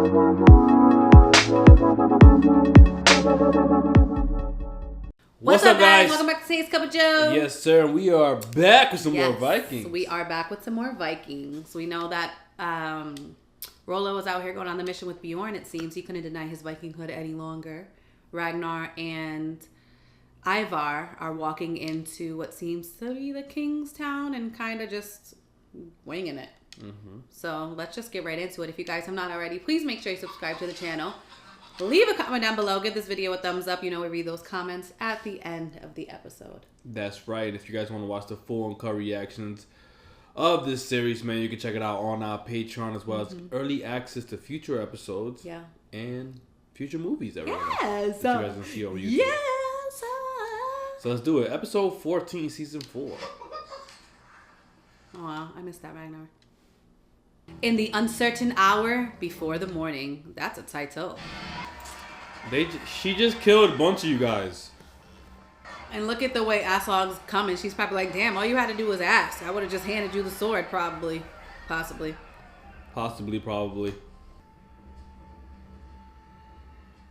What's up, guys? Welcome back to Today's Cup of Joe. Yes, sir. We are back with some more Vikings. We are back with some more Vikings. We know that Rollo was out here going on the mission with Bjorn. It seems he couldn't deny his Vikinghood any longer. Ragnar and Ivar are walking into what seems to be the King's town and kind of just winging it. Mm-hmm. So let's just get right into it. If you guys have not already, please make sure you subscribe to the channel. Leave a comment down below. Give this video a thumbs up. You know we read those comments at the end of the episode. That's right. If you guys want to watch the full uncut reactions of this series, man, you can check it out on our Patreon, as well as early access to future episodes. Yeah. And future movies that yes. that you guys can see on YouTube. Yes. So let's do it. Episode 14, season 4. Oh, wow. I missed that, Ragnar. In the uncertain hour before the morning. That's a title. She just killed a bunch of you guys. And look at the way Aslaug's coming. She's probably like, damn, all you had to do was ask. I would have just handed you the sword, probably. Possibly. Probably.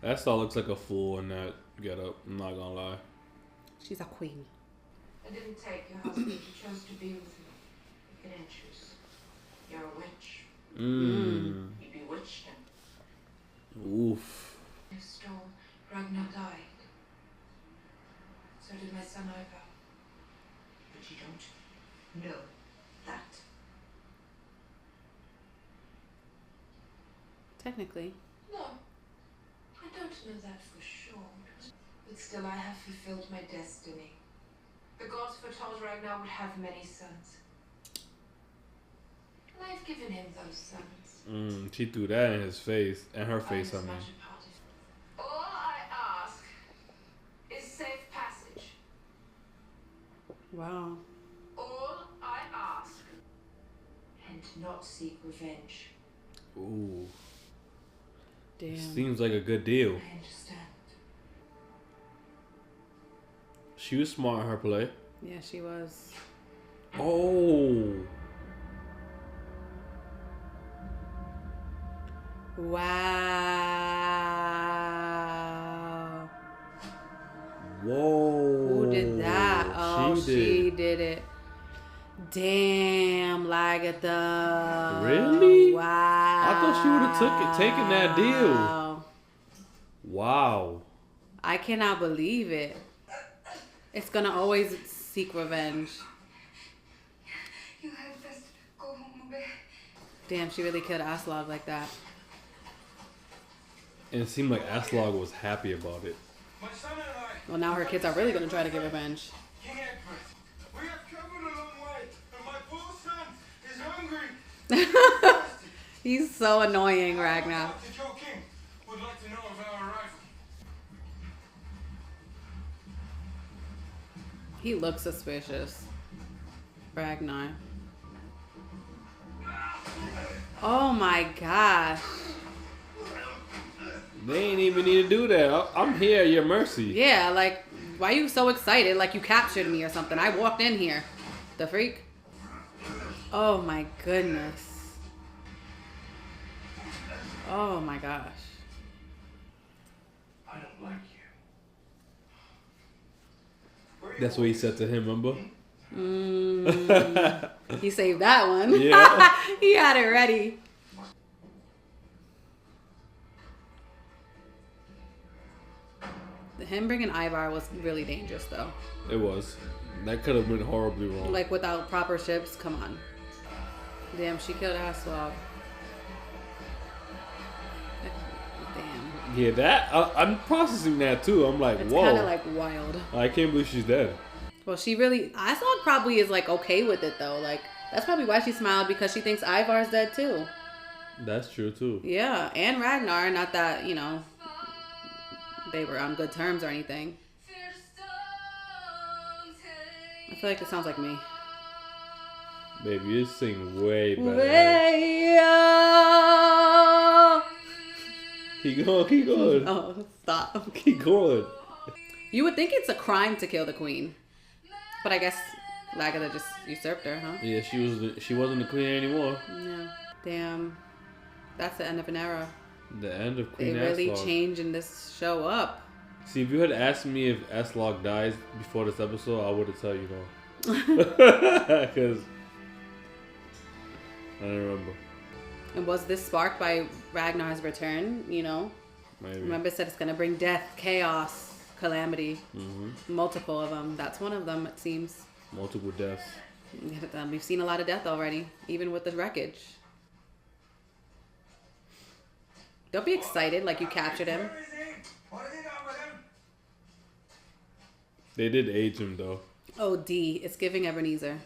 That star looks like a fool in that getup. I'm not gonna lie. She's a queen. I didn't take your husband. You chose to be with me. You can choose. You're a witch. You bewitched him. Oof. You stole. Ragnar died. So did my son Ivar. But you don't know that. Technically. No. I don't know that for sure. But still, I have fulfilled my destiny. The gods foretold Ragnar would have many sons. And I've given him those sons. She threw that in his face. And her face, I mean. All I ask is safe passage. Wow. All I ask. And not seek revenge. Ooh. Damn. Seems like a good deal. I understand. She was smart in her play. Yeah, she was. Oh. Wow. Whoa. Who did that? Oh, she did it. Damn, Lagatha. Really? Wow. I thought she would have taken that deal. Wow. I cannot believe it. It's gonna always seek revenge. You had best go home a bit. Damn, she really killed Aslaug like that. And it seemed like Aslaug was happy about it. My son and I. Well, now her kids are really gonna try to get revenge. King Ecbert. We have traveled a long way, and my poor son is hungry. He's so annoying, Ragnar. The Joe King would like to know of our arrival. He looks suspicious. Ragnar. Oh my gosh. They ain't even need to do that. I'm here at your mercy. Yeah, like, why are you so excited? Like you captured me or something. I walked in here. The freak? Oh my goodness. Oh my gosh. I don't like you. That's what he said to him, remember? He saved that one. Yeah. He had it ready. Him bringing Ivar was really dangerous, though. It was. That could have went horribly wrong. Like, without proper ships, come on. Damn, she killed Aslaug. Damn. Yeah, I'm processing that too. I'm like, It's whoa. kind of like wild. I can't believe she's dead. Well, Aslaug probably is like okay with it though. Like, that's probably why she smiled, because she thinks Ivar's dead too. That's true too. Yeah, and Ragnar, not that, you know, they were on good terms or anything. I feel like it sounds like me. Baby, you sing way better. Keep going. Oh, stop. Keep going. You would think it's a crime to kill the queen. But I guess Lagatha just usurped her, huh? Yeah, she wasn't the queen anymore. Yeah. Damn. That's the end of an era. The end of They Queen really Aslaug. changing this show up. See, if you had asked me if Aslaug dies before this episode, I would have told you no. Because I don't remember. And was this sparked by Ragnar's return? You know, Maybe. remember it said it's gonna bring death, chaos, calamity, multiple of them. That's one of them, it seems. Multiple deaths. We've seen a lot of death already, even with the wreckage. Don't be excited like you captured him. Where is he? What have you done with him? They did age him though. Oh, D, it's giving Ebenezer.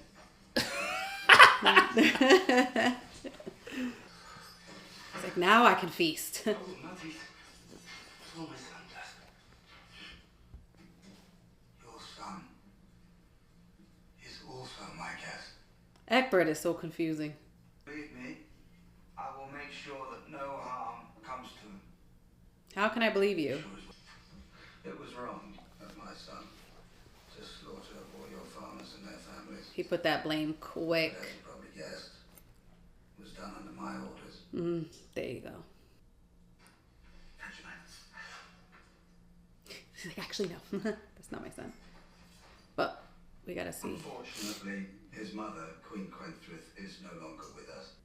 It's like, now I can feast. Oh, nothing. Oh, my son does. Your son is also my guest. Ecbert is so confusing. Believe me, I will make sure that no harm comes to him. How can I believe you? It was wrong of my son to slaughter all your farmers and their families. He put that blame quick. As you probably guessed, it was done under my orders. There you go. She's like, actually, no. That's not my son. But we gotta see. Unfortunately, his mother, Queen Ecbert, is no longer with us.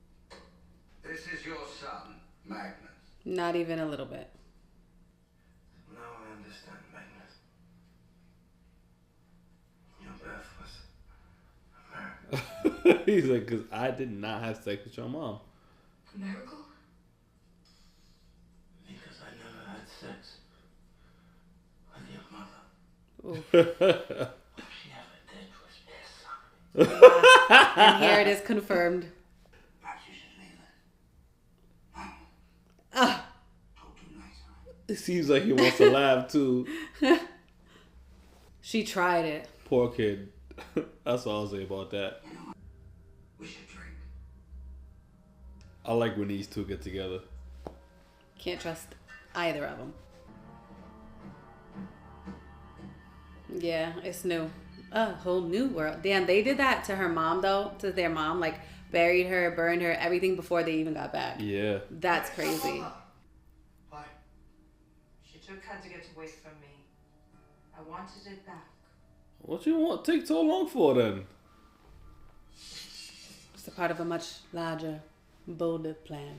This is your son, Magnus. Not even a little bit. Now I understand, Magnus. Your birth was a miracle. He's like, because I did not have sex with your mom. A miracle? Because I never had sex with your mother. Ooh. All she ever did was piss on me. And here it is confirmed. Perhaps you should leave it. Ah, Talk too nice. It seems like he wants to laugh too. she tried it. Poor kid. That's all I'll say about that. We should drink. I like when these two get together. Can't trust either of them. Yeah, it's new. A whole new world. Damn, they did that to her mom though. To their mom, like buried her, burned her, everything before they even got back. Yeah. That's crazy. Why? She took her to get away from me. I wanted it back. What you want take so long for then? It's a part of a much larger, bolder plan.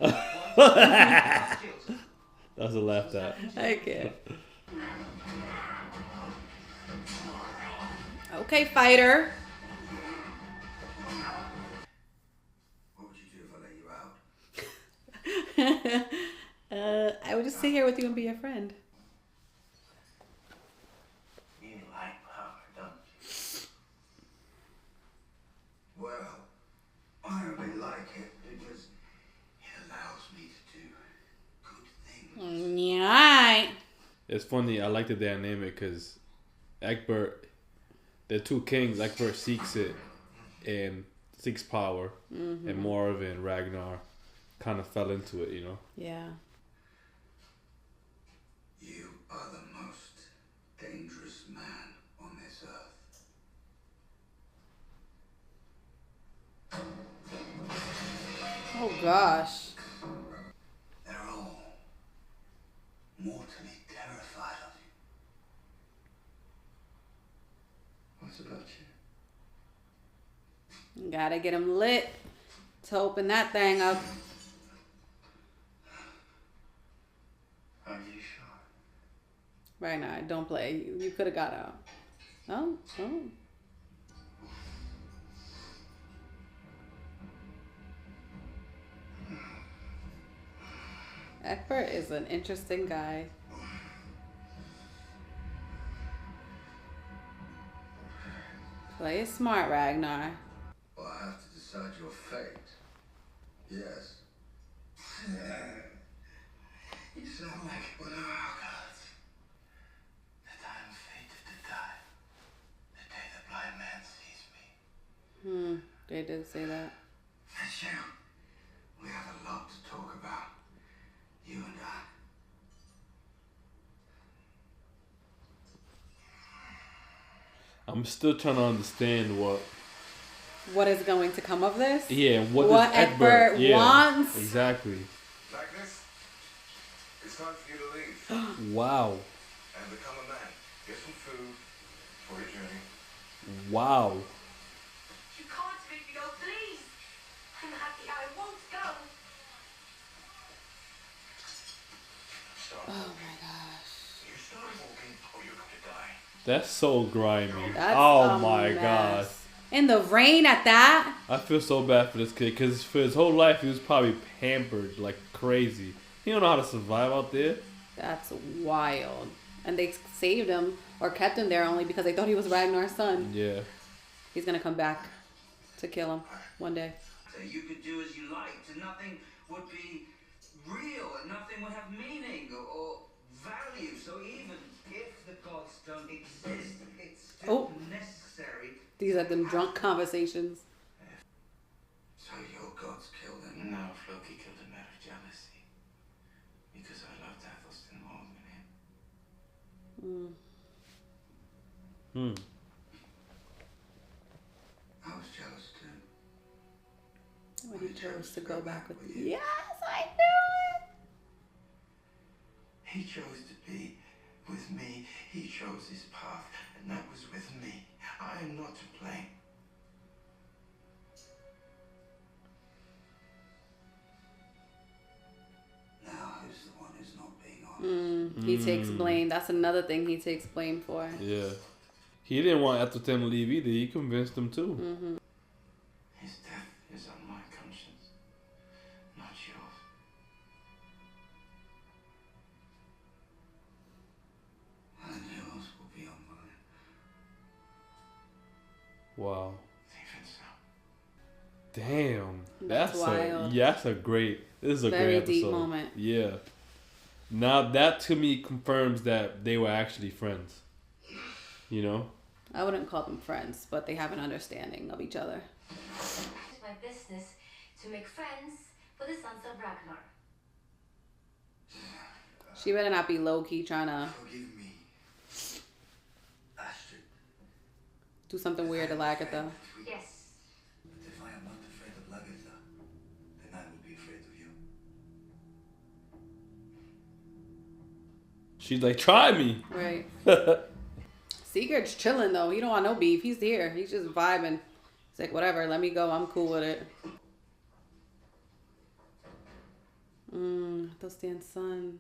That's a laugh at. I can't. Okay, fighter. What would you do if I let you out? I would just sit here with you and be your friend. You like power, don't you? Well, I only like it because it allows me to do good things. Yeah. It's funny. I like the dynamic because Ecbert, the two kings. Ecbert seeks it and seeks power, and Morv and Ragnar kind of fell into it. You know. Yeah. You are the most dangerous man on this earth. Oh gosh. They're all mortally terrified of you. What's about you? Gotta get him lit to open that thing up. Are you sure? Right now, don't play. You could have got out. Oh. Ecbert is an interesting guy. Play it smart, Ragnar. Well, I have to decide your fate. Yes. You sound like one of our gods. That I am fated to die the day the blind man sees me. They did say that. That's you. We have a lot to talk about. You and I. I'm still trying to understand What is going to come of this? Yeah, what What does Ecbert wants? Exactly. Magnus? It's time for you to leave Wow. and become a man. Get some food for your journey. Wow. You can't make me go, please. I'm happy. I won't go. Start Oh walking. my gosh. You start walking or you're going to die. That's so grimy. That's Oh a my mess. god. In the rain at that? I feel so bad for this kid because for his whole life he was probably pampered like crazy. He don't know how to survive out there. That's wild. And they saved him or kept him there only because they thought he was Ragnar's son. Yeah. He's gonna come back to kill him one day. So you could do as you liked, and nothing would be real, and nothing would have meaning or value. So even if the gods don't exist, it's still necessary. These are them drunk conversations. So your gods killed him? No, Floki killed him out of jealousy. Because I loved Athelstan more than him. I was jealous too. When he chose to go back with you. you. Yes, I knew it. He chose to be with me. He chose his path, and that was with me. I am not to blame. Now who's the one who's not being honest? He takes blame. That's another thing he takes blame for. Yeah. He didn't want Ethelton to leave either. He convinced him too. His death is on my conscience, not yours. And yours will be on mine. Wow. Even so. Damn. That's wild. That's a great. This is a Very great episode. deep moment. Yeah. Now that to me confirms that they were actually friends. You know? I wouldn't call them friends, but they have an understanding of each other. It's my business to make friends for the sons of Ragnar. She better not be low-key trying to Forgive me, Astrid. do something weird to Lagatha. Yes. But if I am not afraid of Lagatha, then I will be afraid of you. She's like, try me. Right. Sigurd's chilling though. He don't want no beef. He's here. He's just vibing. He's like, whatever, let me go. I'm cool with it. Thilstan's son.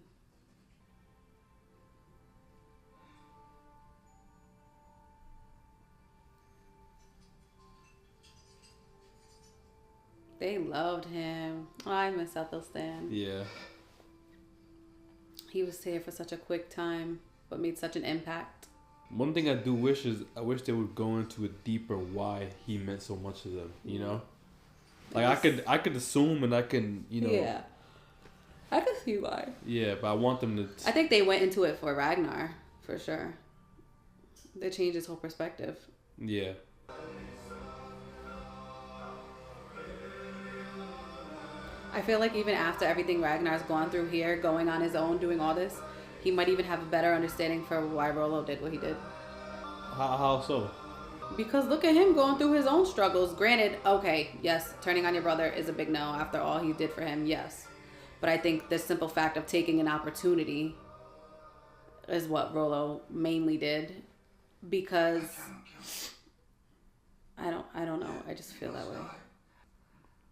They loved him. Oh, I miss Ethelstan. Yeah. He was here for such a quick time, but made such an impact. One thing I do wish is I wish they would go into a deeper why he meant so much to them. You know, like I could assume and I can Yeah, I can see why. Yeah, but I want them to. I think they went into it for Ragnar for sure. They changed his whole perspective. Yeah. I feel like even after everything Ragnar's gone through here, going on his own, doing all this, he might even have a better understanding for why Rollo did what he did. How so? Because look at him going through his own struggles. Granted, okay, yes, turning on your brother is a big no after all he did for him, yes. But I think the simple fact of taking an opportunity is what Rollo mainly did. Because I don't know. I just feel that way.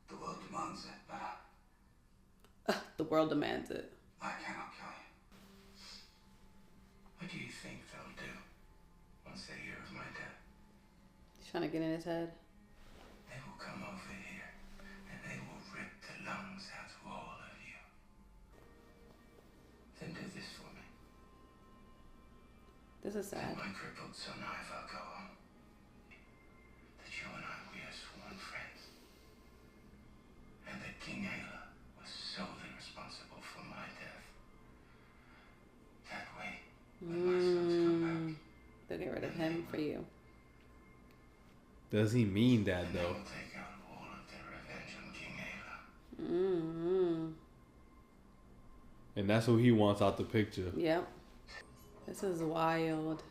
The world demands it, but The world demands it. I cannot kill you. What do you think they'll do once they hear of my death? He's trying to get in his head. They will come over here and they will rip the lungs out of all of you. Then do this for me. This is sad. Let my crippled son Ivar go on. That you and I, we are sworn friends. And that King Ecbert was solely responsible for my death. That way, when my sons come back, They'll get rid of him for you. Does he mean that and they though? will take out all of their revenge on King Ecbert. Mm-hmm. And that's who he wants out the picture. Yep. This is wild.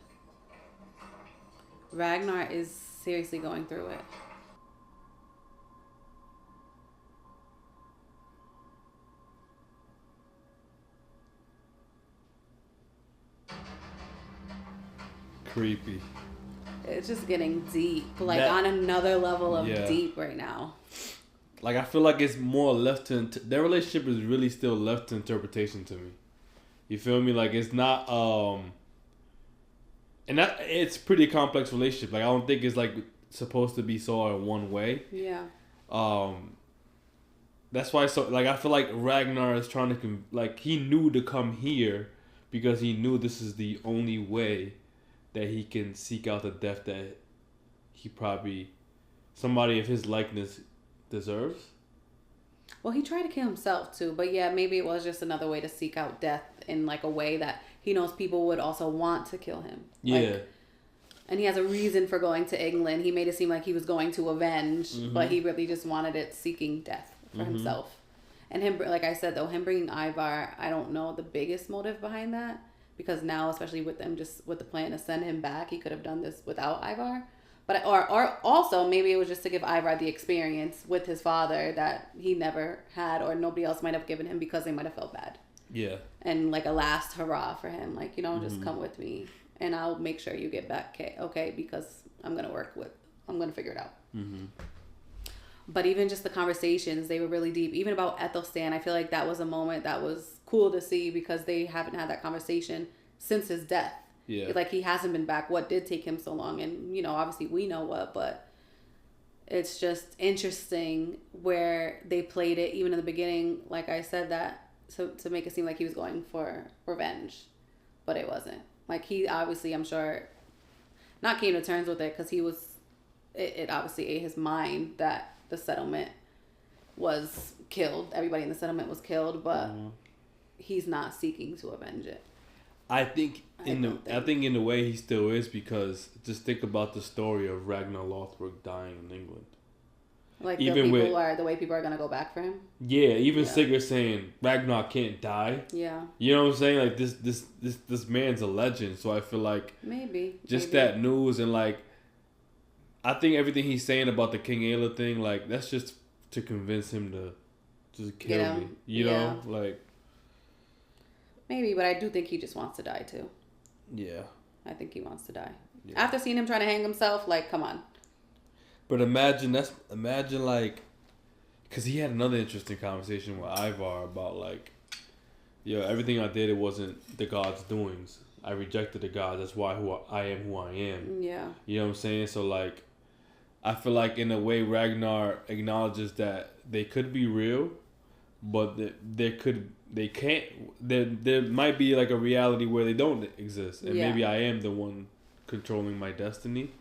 Ragnar is seriously going through it. creepy. It's just getting deep, like That- on another level of Yeah. deep right now. Like, I feel like it's more left to... Their relationship is really still left to interpretation to me. You feel me? Like, it's not... And that it's pretty complex relationship. Like, I don't think it's, like, supposed to be so in one way. Yeah. That's why, so like, I feel like Ragnar is trying to... Like, he knew to come here because he knew this is the only way that he can seek out the death that he probably... Somebody of his likeness deserves. Well, he tried to kill himself too, but yeah, maybe it was just another way to seek out death in like a way that he knows people would also want to kill him. Yeah. Like, and he has a reason for going to England. He made it seem like he was going to avenge, but he really just wanted it seeking death for himself. And him, like I said though, him bringing Ivar, I don't know the biggest motive behind that, because now, especially with them just with the plan to send him back, he could have done this without Ivar. But or also maybe it was just to give Ivar the experience with his father that he never had, or nobody else might have given him, because they might have felt bad. Yeah. And like a last hurrah for him, like, you know, just come with me and I'll make sure you get back okay, because I'm gonna figure it out. But even just the conversations, they were really deep. Even about Ethelstan, I feel like that was a moment that was cool to see, because they haven't had that conversation since his death. Yeah. Like, he hasn't been back. What did take him so long? And, you know, obviously we know what, but it's just interesting where they played it, even in the beginning, like I said, that to make it seem like he was going for revenge. But it wasn't. Like, he obviously, I'm sure, not came to terms with it, because it obviously ate his mind that the settlement was killed. Everybody in the settlement was killed, but he's not seeking to avenge it. I think in the way he still is, because just think about the story of Ragnar Lothbrok dying in England. Like, Even the way people are gonna go back for him. Yeah, even Sigurd saying Ragnar can't die. Yeah. You know what I'm saying? Like, this man's a legend, so I feel like Maybe that news, and like, I think everything he's saying about the King Ecbert thing, like, that's just to convince him to just kill me. You know, like. Maybe, but I do think he just wants to die too. Yeah. I think he wants to die. Yeah. After seeing him trying to hang himself, like, come on. But imagine like, because he had another interesting conversation with Ivar about like, everything I did, it wasn't the gods' doings. I rejected the gods. That's why I am who I am. Yeah. You know what I'm saying? So like, I feel like in a way Ragnar acknowledges that they could be real, but there might be like a reality where they don't exist, and maybe I am the one controlling my destiny.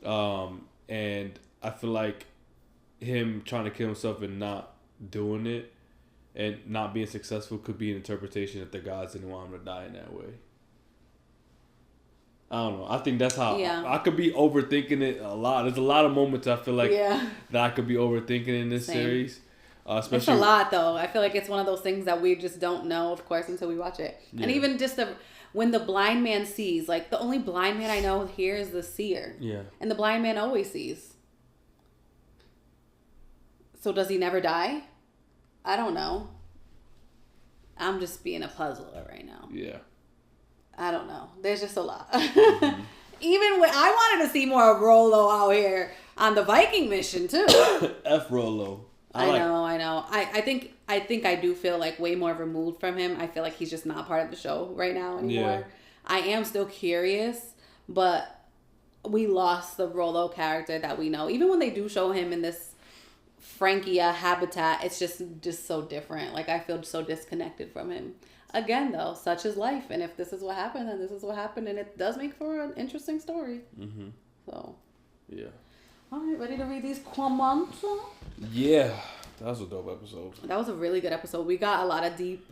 And I feel like him trying to kill himself and not doing it and not being successful could be an interpretation that the gods didn't want him to die in that way. I don't know. I think that's how I could be overthinking it a lot. There's a lot of moments I feel like that I could be overthinking in this series. Especially, it's a lot, though. I feel like it's one of those things that we just don't know, of course, until we watch it. Yeah. And even just when the blind man sees, like, the only blind man I know here is the seer. Yeah. And the blind man always sees. So does he never die? I don't know. I'm just being a puzzler right now. Yeah. I don't know. There's just a lot. Even when I wanted to see more of Rollo out here on the Viking mission, too. F Rollo. I know. I think I do feel like way more removed from him. I feel like he's just not part of the show right now anymore. Yeah. I am still curious, but we lost the Rollo character that we know. Even when they do show him in this Frankia habitat, it's just so different. Like, I feel so disconnected from him. Again, though, such is life. And if this is what happened, then this is what happened. And it does make for an interesting story. So. Yeah. All right, ready to read these comments? Yeah, that was a dope episode. That was a really good episode. We got a lot of deep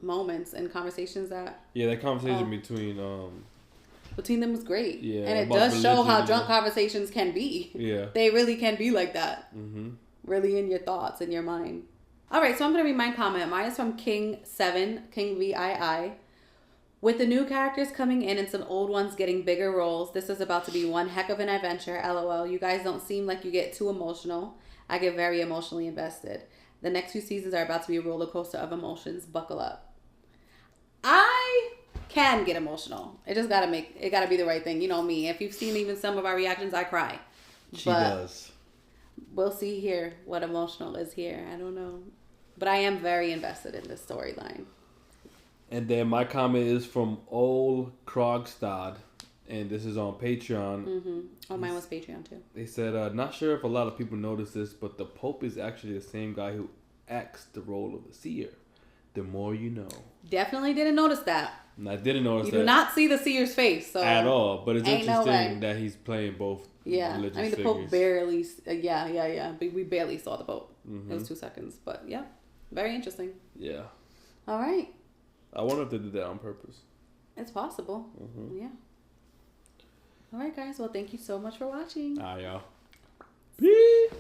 moments and conversations that... Yeah, that conversation between them was great. Yeah, and it does show how drunk conversations can be. Yeah. They really can be like that. Really in your thoughts, in your mind. All right, so I'm going to read my comment. Mine is from King7, King VII. With the new characters coming in and some old ones getting bigger roles, this is about to be one heck of an adventure. LOL. You guys don't seem like you get too emotional. I get very emotionally invested. The next few seasons are about to be a roller coaster of emotions. Buckle up. I can get emotional. It just gotta be the right thing. You know me. If you've seen even some of our reactions, I cry. She does. We'll see here what emotional is here. I don't know. But I am very invested in this storyline. And then my comment is from Old Krogstad. And this is on Patreon. Mm-hmm. Oh, mine was Patreon too. They said, not sure if a lot of people notice this, but the Pope is actually the same guy who acts the role of the seer. The more you know. Definitely didn't notice that. And I didn't notice that. You do not see the seer's face. So at all. But it's interesting no that he's playing both religious I mean, the figures. Pope barely... yeah. But we barely saw the Pope. Mm-hmm. It was 2 seconds. But yeah, very interesting. Yeah. All right. I wonder if they did that on purpose. It's possible. Mm-hmm. Yeah. All right, guys. Well, thank you so much for watching. Y'all. Peace.